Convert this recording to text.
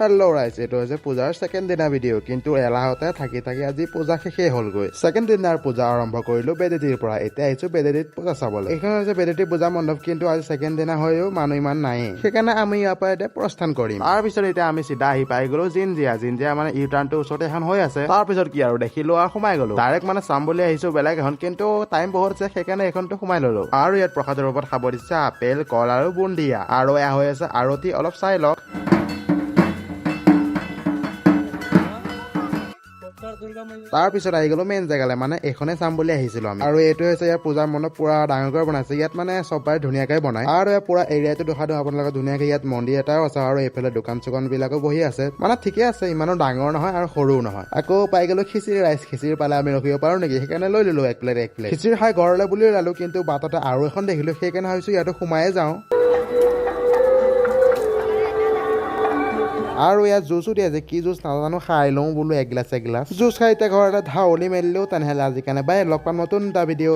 Hello' ৰাইজ, এইটো হৈছে পূজাৰ ছেকেণ্ড দিনাৰ ভিডিঅ'। কিন্তু এলাহতে থাকি থাকি আজি পূজা শেষেই হ'লগৈ। ছেকেণ্ড দিনাৰ পূজা আৰম্ভ কৰিলো বেদেতিৰ পৰা। এতিয়া আহিছো বেদেতিত পূজা চাবলৈ। এইখন হৈছে বেদেতি পূজা মণ্ডপ, কিন্তু আজি ছেকেণ্ড দিনা হৈও মানুহ ইমান নায়েই। সেইকাৰণে আমি ইয়াৰ পৰা এতিয়া প্ৰস্থান কৰিম। তাৰপিছত এতিয়া আমি চিধা আহি পাই গলো জিনজিয়া মানে ইউ টাৰ্ণটোৰ ওচৰতে এখন হৈ আছে। তাৰপিছত কি আৰু দেখিলো আৰু সোমাই গলো। ডাইৰেক্ট মানে চাম বুলি আহিছো বেলেগ এখন, কিন্তু টাইম বহুত আছে সেইকাৰণে এইখনতো সোমাই ললো। আৰু ইয়াত প্ৰসাদৰ ওপৰত খাব দিছে আপেল, কল আৰু বুন্দিয়া। আৰু এয়া হৈ আছে আৰতি, অলপ চাই লওক। তাৰ পিছত আহি গলো মেইন জেগালে, মানে এইখনে চাম বুলি আহিছিলো আমি। আৰু এইটো হৈছে ইয়াৰ পূজাৰ মণ্ডপ, পুৰা ডাঙৰকৈ বনাইছে। ইয়াত মানে চবাই ধুনীয়াকে বনায়। আৰু পুৰা এৰিয়াটো দেখা দিওঁ আপোনালোকে ধুনীয়াকে। ইয়াত মন্দিৰ এটাও আছে আৰু এইফালে দোকান চোকান বিলাকো বহি আছে। মানে ঠিকে আছে, ইমানো ডাঙৰ নহয় আৰু সৰুও নহয়। আকৌ পাই গলো খিচিৰি ৰাইচ। খিচিৰি পালে আমি ৰখিব পাৰো নেকি, সেইকাৰণে লৈ ললো এক প্লেট। খিচিৰি খাই ঘৰলৈ বুলি ওলালো, কিন্তু বাটতে আৰু এখন দেখিলো, সেইকাৰণে ভাবিছো ইয়াতো সোমায়ে যাওঁ। আৰু ইয়াত জুচো দিয়ে যে, কি জুচ নাজানো, খাই লওঁ বোলো এগিলাছ। জুচ খাই এতিয়া ঘৰতে ধাৱলি মেলিলেও তেনেহ'লে আজি কাৰণে বাই। লগ পাম নতুন এটা ভিডিঅ'।